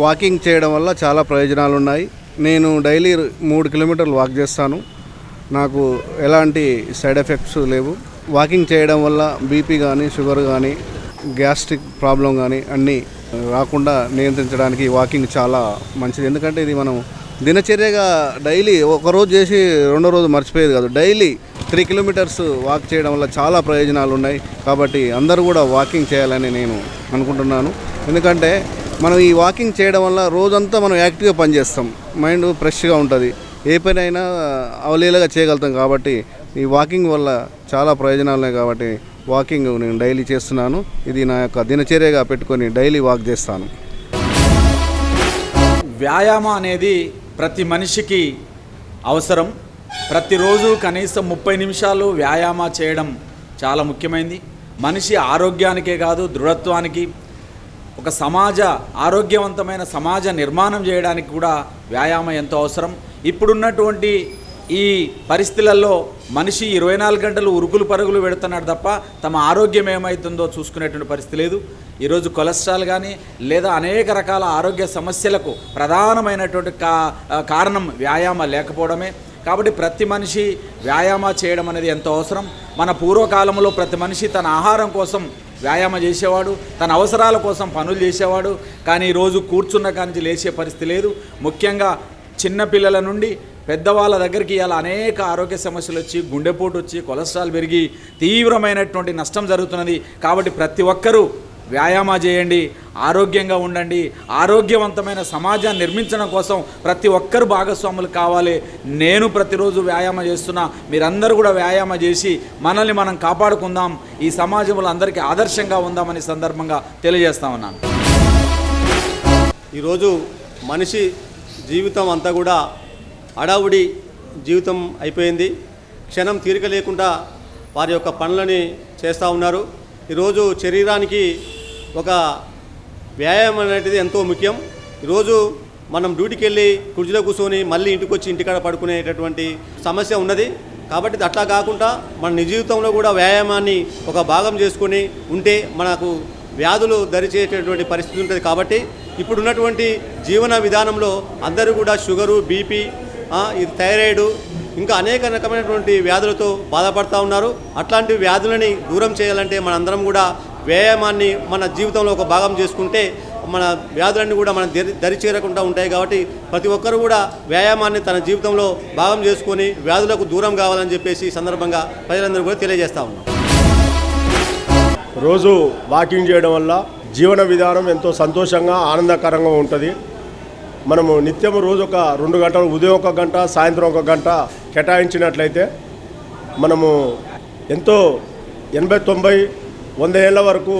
Walking చేయడం వల్ల చాలా ప్రయోజనాలు ఉన్నాయి. నేను డైలీ 3 కిలోమీటర్లు వాక్ చేస్తాను. నాకు ఎలాంటి సైడ్ ఎఫెక్ట్స్ లేవు. వాకింగ్ చేయడం వల్ల బీపీ కానీ, షుగర్ కానీ, గ్యాస్ట్రిక్ ప్రాబ్లం కానీ అన్నీ రాకుండా నియంత్రించడానికి వాకింగ్ చాలా మంచిది. ఎందుకంటే ఇది మనం దినచర్యగా డైలీ ఒకరోజు చేసి రెండో రోజు మర్చిపోయేది కాదు. డైలీ 3 కిలోమీటర్స్ వాక్ చేయడం వల్ల చాలా ప్రయోజనాలు ఉన్నాయి. కాబట్టి అందరూ కూడా వాకింగ్ చేయాలని నేను అనుకుంటున్నాను. ఎందుకంటే మనం ఈ వాకింగ్ చేయడం వల్ల రోజంతా మనం యాక్టివ్గా పనిచేస్తాం, మైండ్ ఫ్రెష్గా ఉంటుంది, ఏ పని అయినా అవలీలగా చేయగలుగుతాం. కాబట్టి ఈ వాకింగ్ వల్ల చాలా ప్రయోజనాలు ఉన్నాయి. కాబట్టి వాకింగ్ నేను డైలీ చేస్తున్నాను. ఇది నా యొక్క దినచర్యగా పెట్టుకొని డైలీ వాక్ చేస్తాను. వ్యాయామం అనేది ప్రతి మనిషికి అవసరం. ప్రతిరోజు కనీసం 30 నిమిషాలు వ్యాయామం చేయడం చాలా ముఖ్యమైనది. మనిషి ఆరోగ్యానికే కాదు, దృఢత్వానికి, ఒక ఆరోగ్యవంతమైన సమాజ నిర్మాణం చేయడానికి కూడా వ్యాయామం ఎంతో అవసరం. ఇప్పుడున్నటువంటి ఈ పరిస్థితులలో మనిషి 24 గంటలు ఉరుకులు పరుగులు పెడుతున్నాడు తప్ప తమ ఆరోగ్యం ఏమవుతుందో చూసుకునేటువంటి పరిస్థితి లేదు. ఈరోజు కొలెస్ట్రాల్ కానీ లేదా అనేక రకాల ఆరోగ్య సమస్యలకు ప్రధానమైనటువంటి కారణం వ్యాయామం లేకపోవడమే. కాబట్టి ప్రతి మనిషి వ్యాయామం చేయడం అనేది ఎంతో అవసరం. మన పూర్వకాలంలో ప్రతి మనిషి తన ఆహారం కోసం వ్యాయామం చేసేవాడు, తన అవసరాల కోసం పనులు చేసేవాడు. కానీ ఈరోజు కూర్చున్న కాంచి లేచే పరిస్థితి లేదు. ముఖ్యంగా చిన్నపిల్లల నుండి పెద్దవాళ్ళ దగ్గరికి ఇలా అనేక ఆరోగ్య సమస్యలు వచ్చి, గుండెపోటు వచ్చి, కొలెస్ట్రాల్ పెరిగి తీవ్రమైనటువంటి నష్టం జరుగుతున్నది. కాబట్టి ప్రతి ఒక్కరూ వ్యాయామం చేయండి, ఆరోగ్యంగా ఉండండి. ఆరోగ్యవంతమైన సమాజాన్ని నిర్మించడం కోసం ప్రతి ఒక్కరు భాగస్వాములు కావాలి. నేను ప్రతిరోజు వ్యాయామం చేస్తున్నా, మీరందరూ కూడా వ్యాయామం చేసి మనల్ని మనం కాపాడుకుందాం, ఈ సమాజంలో అందరికీ ఆదర్శంగా ఉందామని సందర్భంగా తెలియజేస్తా ఉన్నాను. ఈరోజు మనిషి జీవితం అంతా కూడా హడావుడి జీవితం అయిపోయింది. క్షణం తీరిక లేకుండా వారి యొక్క పనులని చేస్తూ ఉన్నారు. ఈరోజు శరీరానికి ఒక వ్యాయామం అనేది ఎంతో ముఖ్యం. ఈరోజు మనం డ్యూటీకి వెళ్ళి కుర్చీలో కూర్చొని మళ్ళీ ఇంటికి వచ్చి ఇంటికాడ పడుకునేటటువంటి సమస్య ఉన్నది. కాబట్టి అట్లా కాకుండా మన నిజ జీవితంలో కూడా వ్యాయామాన్ని ఒక భాగం చేసుకొని ఉంటే మనకు వ్యాధులు దరిచేటటువంటి పరిస్థితి ఉంటుంది. కాబట్టి ఇప్పుడున్నటువంటి జీవన విధానంలో అందరూ కూడా షుగరు, బీపీ, ఇది థైరాయిడ్, ఇంకా అనేక రకమైనటువంటి వ్యాధులతో బాధపడుతూ ఉన్నారు. అట్లాంటి వ్యాధులని దూరం చేయాలంటే మనందరం కూడా వ్యాయామాన్ని మన జీవితంలో ఒక భాగం చేసుకుంటే మన వ్యాధులన్నీ కూడా మన దరి చేరకుండా ఉంటాయి. కాబట్టి ప్రతి ఒక్కరు కూడా వ్యాయామాన్ని తన జీవితంలో భాగం చేసుకొని వ్యాధులకు దూరం కావాలని చెప్పేసి సందర్భంగా ప్రజలందరూ కూడా తెలియజేస్తూ ఉన్నాం. రోజు వాకింగ్ చేయడం వల్ల జీవన విధానం ఎంతో సంతోషంగా, ఆనందకరంగా ఉంటుంది. మనము నిత్యం రోజు ఒక 2 గంటలు, ఉదయం 1 గంట, సాయంత్రం 1 గంట కేటాయించినట్లయితే మనము ఎంతో 80, 90, 100 ఏళ్ళ వరకు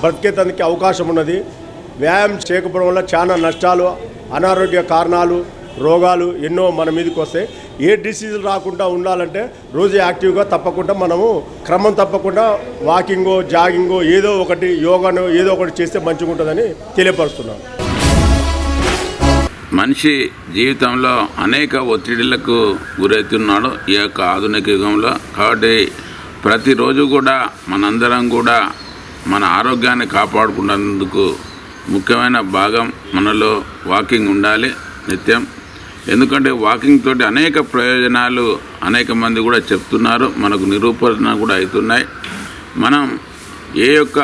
బ్రతికేదానికి అవకాశం ఉన్నది. వ్యాయామం చేయకపోవడం వల్ల చాలా నష్టాలు, అనారోగ్య కారణాలు, రోగాలు ఎన్నో మన మీదకి వస్తాయి. ఏ డిసీజులు రాకుండా ఉండాలంటే రోజు యాక్టివ్గా తప్పకుండా మనము క్రమం తప్పకుండా వాకింగో, జాగింగో, ఏదో ఒకటి యోగానో ఏదో ఒకటి చేస్తే మంచిగా ఉంటుందని తెలియపరుస్తున్నాను. మనిషి జీవితంలో అనేక ఒత్తిడిలకు గురవుతున్నాడు ఈ యొక్క ఆధునిక యుగంలో. కాబట్టి ప్రతిరోజు కూడా మనందరం కూడా మన ఆరోగ్యాన్ని కాపాడుకునేందుకు ముఖ్యమైన భాగం మనలో వాకింగ్ ఉండాలి నిత్యం. ఎందుకంటే వాకింగ్ తోటి అనేక ప్రయోజనాలు అనేక మంది కూడా చెప్తున్నారు, మనకు నిరూపణ కూడా అవుతున్నాయి. మనం ఏ యొక్క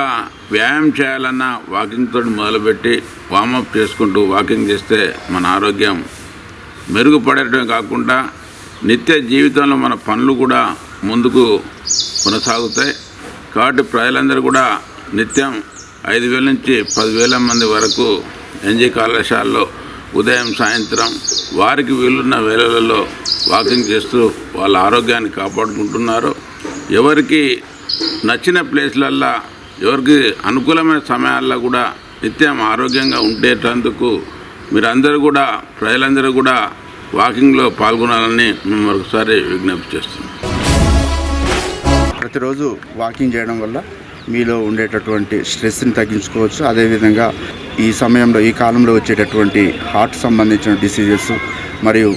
వ్యాయామం చేయాలన్నా వాకింగ్ తోటి మొదలుపెట్టి వార్మప్ చేసుకుంటూ వాకింగ్ చేస్తే మన ఆరోగ్యం మెరుగుపడటమే కాకుండా నిత్య జీవితంలో మన పనులు కూడా ముందుకు కొనసాగుతాయి. కాబట్టి ప్రజలందరూ కూడా నిత్యం 5,000 నుంచి 10,000 మంది వరకు ఎన్జీ కళాశాలలో ఉదయం, సాయంత్రం వారికి వీలున్న వేళలలో వాకింగ్ చేస్తూ వాళ్ళ ఆరోగ్యాన్ని కాపాడుకుంటున్నారు. ఎవరికి నచ్చిన ప్లేస్లల్లో, ఎవరికి అనుకూలమైన సమయాల్లో కూడా నిత్యం ఆరోగ్యంగా ఉండేటందుకు మీరందరూ కూడా, ప్రజలందరూ కూడా వాకింగ్లో పాల్గొనాలని మేము మరొకసారి విజ్ఞప్తి చేస్తున్నాం. ప్రతిరోజు వాకింగ్ చేయడం వల్ల మీలో ఉండేటటువంటి స్ట్రెస్ని తగ్గించుకోవచ్చు. అదేవిధంగా ఈ సమయంలో, ఈ కాలంలో వచ్చేటటువంటి హార్ట్ సంబంధించిన డిసీజెస్ మరియు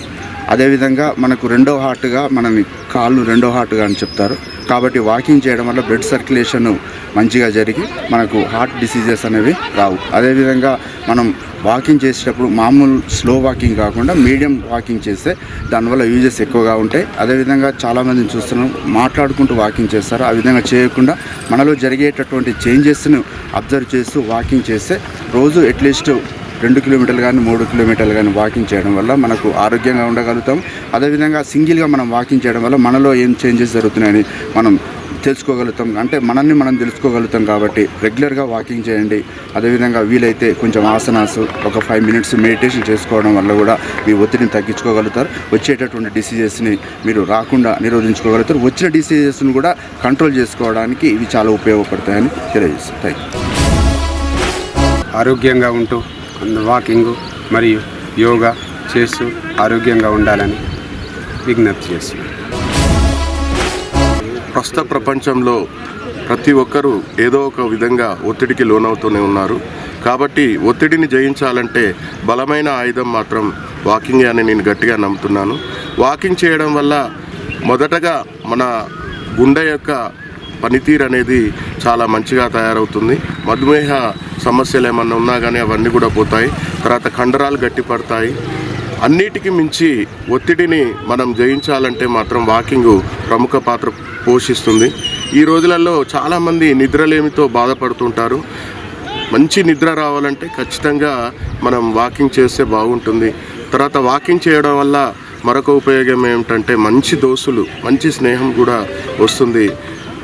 అదేవిధంగా మనకు రెండో హార్ట్గా మనని కాళ్ళు రెండో హార్ట్గా అని చెప్తారు. కాబట్టి వాకింగ్ చేయడం వల్ల బ్లడ్ సర్క్యులేషన్ మంచిగా జరిగి మనకు హార్ట్ డిసీజెస్ అనేవి రావు. అదేవిధంగా మనం వాకింగ్ చేసేటప్పుడు మామూలు స్లో వాకింగ్ కాకుండా మీడియం వాకింగ్ చేస్తే దానివల్ల యూజెస్ ఎక్కువగా ఉంటాయి. అదేవిధంగా చాలామందిని చూస్తున్నాం మాట్లాడుకుంటూ వాకింగ్ చేస్తారు. ఆ విధంగా చేయకుండా మనలో జరిగేటటువంటి చేంజెస్ను అబ్జర్వ్ చేస్తూ వాకింగ్ చేస్తే రోజు అట్లీస్ట్ 2 కిలోమీటర్లు కానీ 3 కిలోమీటర్లు కానీ వాకింగ్ చేయడం వల్ల మనకు ఆరోగ్యంగా ఉండగలుగుతాం. అదేవిధంగా సింగిల్గా మనం వాకింగ్ చేయడం వల్ల మనలో ఏం చేంజెస్ జరుగుతున్నాయని మనం తెలుసుకోగలుగుతాం. అంటే మనల్ని మనం తెలుసుకోగలుగుతాం. కాబట్టి రెగ్యులర్గా వాకింగ్ చేయండి. అదేవిధంగా వీలైతే కొంచెం ఆసనాస్ ఒక 5 మినిట్స్ మెడిటేషన్ చేసుకోవడం వల్ల కూడా మీ ఒత్తిడిని తగ్గించుకోగలుగుతారు. వచ్చేటటువంటి డిసీజెస్ని మీరు రాకుండా నిరోధించుకోగలుగుతారు. వచ్చిన డిసీజెస్ని కూడా కంట్రోల్ చేసుకోవడానికి ఇవి చాలా ఉపయోగపడతాయని తెలియజేస్తాను. Thank you. ఆరోగ్యంగా ఉంటూ వాకింగ్ మరియు యోగా చేస్తూ ఆరోగ్యంగా ఉండాలని విజ్ఞప్తి చేస్తున్నాను. ప్రస్తుత ప్రపంచంలో ప్రతి ఒక్కరూ ఏదో ఒక విధంగా ఒత్తిడికి లోనవుతూనే ఉన్నారు. కాబట్టి ఒత్తిడిని జయించాలంటే బలమైన ఆయుధం మాత్రం వాకింగ్ అని నేను గట్టిగా నమ్ముతున్నాను. వాకింగ్ చేయడం వల్ల మొదటగా మన గుండె యొక్క పనితీరు అనేది చాలా మంచిగా తయారవుతుంది. మధుమేహ సమస్యలు ఏమన్నా ఉన్నా కానీ అవన్నీ కూడా పోతాయి. తర్వాత కండరాలు గట్టిపడతాయి. అన్నిటికీ మించి ఒత్తిడిని మనం జయించాలంటే మాత్రం వాకింగ్ ప్రముఖ పాత్ర పోషిస్తుంది. ఈ రోజులలో చాలామంది నిద్రలేమితో బాధపడుతుంటారు. మంచి నిద్ర రావాలంటే ఖచ్చితంగా మనం వాకింగ్ చేస్తే బాగుంటుంది. తర్వాత వాకింగ్ చేయడం వల్ల మరొక ఉపయోగం ఏమిటంటే మంచి దోస్తులు, మంచి స్నేహం కూడా వస్తుంది.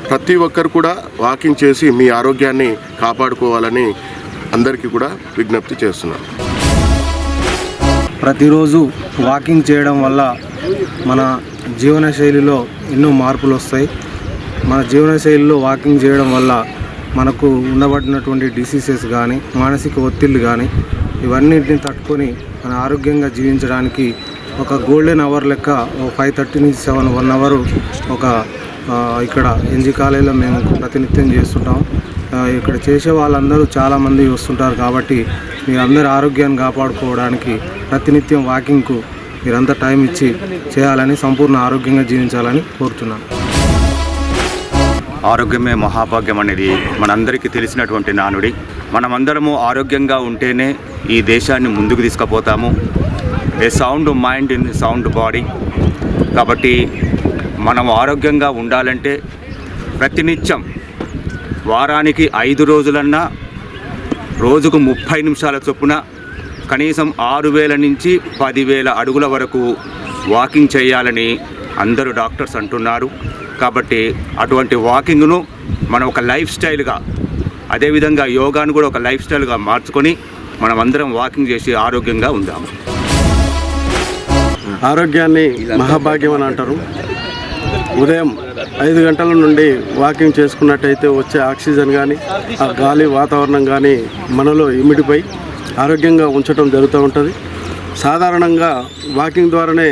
ప్రతి ఒక్కరు కూడా వాకింగ్ చేసి మీ ఆరోగ్యాన్ని కాపాడుకోవాలని అందరికీ కూడా విజ్ఞప్తి చేస్తున్నాను. ప్రతిరోజు వాకింగ్ చేయడం వల్ల మన జీవనశైలిలో ఎన్నో మార్పులు వస్తాయి. మన జీవనశైలిలో వాకింగ్ చేయడం వల్ల మనకు ఉండబడినటువంటి డిసీజెస్ కానీ మానసిక ఒత్తిళ్ళు కానీ ఇవన్నింటిని తట్టుకొని మన ఆరోగ్యంగా జీవించడానికి ఒక గోల్డెన్ అవర్ లెక్క 5:30 నుంచి 7 1 అవర్ ఒక ఇక్కడ ఎన్జీ కాలేజీలో మేము ప్రతినిత్యం చేస్తుంటాం. ఇక్కడ చేసే వాళ్ళందరూ చాలామంది వస్తుంటారు. కాబట్టి మీరందరూ ఆరోగ్యాన్ని కాపాడుకోవడానికి ప్రతినిత్యం వాకింగ్కు మీరంతా టైం ఇచ్చి చేయాలని, సంపూర్ణ ఆరోగ్యంగా జీవించాలని కోరుతున్నాను. ఆరోగ్యమే మహాభాగ్యం అనేది మనందరికీ తెలిసినటువంటి నానుడి. మనమందరము ఆరోగ్యంగా ఉంటేనే ఈ దేశాన్ని ముందుకు తీసుకుపోతాము. A sound mind in sound body. కాబట్టి మనం ఆరోగ్యంగా ఉండాలంటే ప్రతినిత్యం వారానికి 5 రోజులన్నా రోజుకు 30 నిమిషాల చొప్పున కనీసం 6,000 నుంచి 10,000 అడుగుల వరకు వాకింగ్ చేయాలని అందరూ డాక్టర్స్ అంటున్నారు. కాబట్టి అటువంటి వాకింగ్ను మనం ఒక లైఫ్ స్టైల్గా, అదేవిధంగా యోగాను కూడా ఒక లైఫ్ స్టైల్గా మార్చుకొని మనం అందరం వాకింగ్ చేసి ఆరోగ్యంగా ఉందాము. ఆరోగ్యాన్ని మహాభాగ్యం అని అంటారు. ఉదయం 5 గంటల నుండి వాకింగ్ చేసుకున్నట్టయితే వచ్చే ఆక్సిజన్ కానీ ఆ గాలి వాతావరణం కానీ మనలో ఇమిడిపోయి ఆరోగ్యంగా ఉంచడం జరుగుతూ ఉంటుంది. సాధారణంగా వాకింగ్ ద్వారానే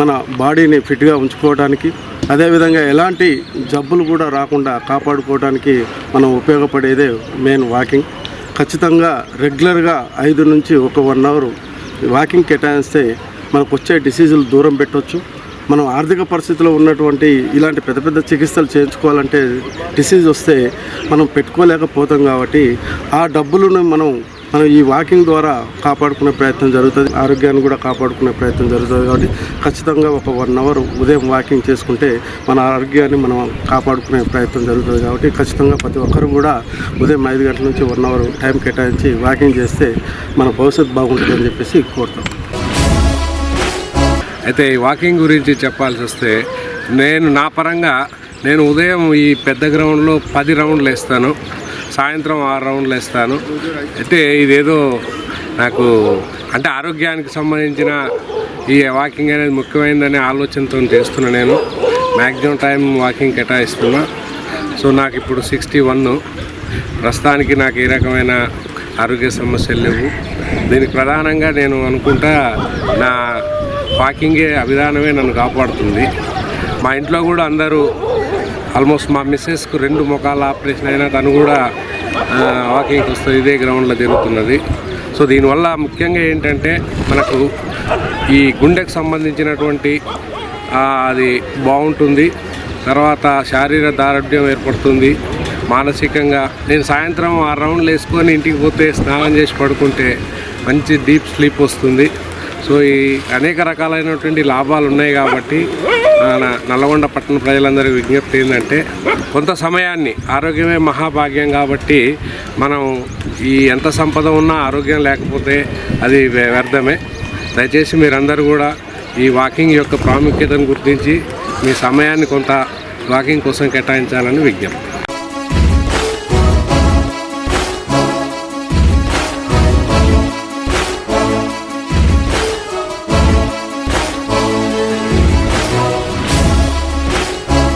మన బాడీని ఫిట్గా ఉంచుకోవడానికి, అదేవిధంగా ఎలాంటి జబ్బులు కూడా రాకుండా కాపాడుకోవడానికి మనం ఉపయోగపడేదే మెయిన్ వాకింగ్. ఖచ్చితంగా రెగ్యులర్గా 5 నుంచి ఒక 1 అవర్ వాకింగ్ కేటాయిస్తే మనకు వచ్చే డిసీజులు దూరం పెట్టవచ్చు. మనం ఆర్థిక పరిస్థితిలో ఉన్నటువంటి ఇలాంటి పెద్ద పెద్ద చికిత్సలు చేయించుకోవాలంటే డిసీజ్ వస్తే మనం పెట్టుకోలేకపోతాం. కాబట్టి ఆ డబ్బులను మనం ఈ వాకింగ్ ద్వారా కాపాడుకునే ప్రయత్నం జరుగుతుంది. ఆరోగ్యాన్ని కూడా కాపాడుకునే ప్రయత్నం జరుగుతుంది. కాబట్టి ఖచ్చితంగా ఒక 1 అవర్ ఉదయం వాకింగ్ చేసుకుంటే మన ఆరోగ్యాన్ని మనం కాపాడుకునే ప్రయత్నం జరుగుతుంది. కాబట్టి ఖచ్చితంగా ప్రతి ఒక్కరు కూడా ఉదయం 5 గంటల నుంచి 1 అవర్ టైం కేటాయించి వాకింగ్ చేస్తే మన భవిష్యత్తు బాగుంటుందని చెప్పేసి కోరుతాం. అయితే ఈ వాకింగ్ గురించి చెప్పాల్సి వస్తే నా పరంగా నేను ఉదయం ఈ పెద్ద గ్రౌండ్లో 10 రౌండ్లు వేస్తాను, సాయంత్రం 6 రౌండ్లు వేస్తాను. అయితే ఇదేదో నాకు అంటే ఆరోగ్యానికి సంబంధించిన ఈ వాకింగ్ అనేది ముఖ్యమైనదనే ఆలోచనతో చేస్తున్నా. నేను మ్యాక్సిమం టైం వాకింగ్ కేటాయిస్తున్నా. సో నాకు ఇప్పుడు 61. ప్రస్తుతానికి నాకు ఏ రకమైన ఆరోగ్య సమస్యలు లేవు. దీనికి ప్రధానంగా నేను అనుకుంటా నా వాకింగే విధానమే నన్ను కాపాడుతుంది. మా ఇంట్లో కూడా అందరూ ఆల్మోస్ట్ మా మిస్సెస్కు 2 మోకాళ్ళ ఆపరేషన్ అయినా తను కూడా వాకింగ్కి వస్తుంది. ఇదే గ్రౌండ్లో జరుగుతున్నది. సో దీనివల్ల ముఖ్యంగా ఏంటంటే మనకు ఈ గుండెకు సంబంధించినటువంటి అది బాగుంటుంది. తర్వాత శారీరక దారుఢ్యం ఏర్పడుతుంది. మానసికంగా నేను సాయంత్రం 6 రౌండ్లు వేసుకొని ఇంటికి పోతే స్నానం చేసి పడుకుంటే మంచి డీప్ స్లీప్ వస్తుంది. సో ఈ అనేక రకాలైనటువంటి లాభాలు ఉన్నాయి కాబట్టి నల్లగొండ పట్టణ ప్రజలందరికీ విజ్ఞప్తి ఏంటంటే కొంత సమయాన్ని, ఆరోగ్యమే మహాభాగ్యం కాబట్టి మనం ఈ ఎంత సంపద ఉన్నా ఆరోగ్యం లేకపోతే అది వ్యర్థమే. దయచేసి మీరందరూ కూడా ఈ వాకింగ్ యొక్క ప్రాముఖ్యతను గుర్తించి మీ సమయాన్ని కొంత వాకింగ్ కోసం కేటాయించాలని విజ్ఞప్తి.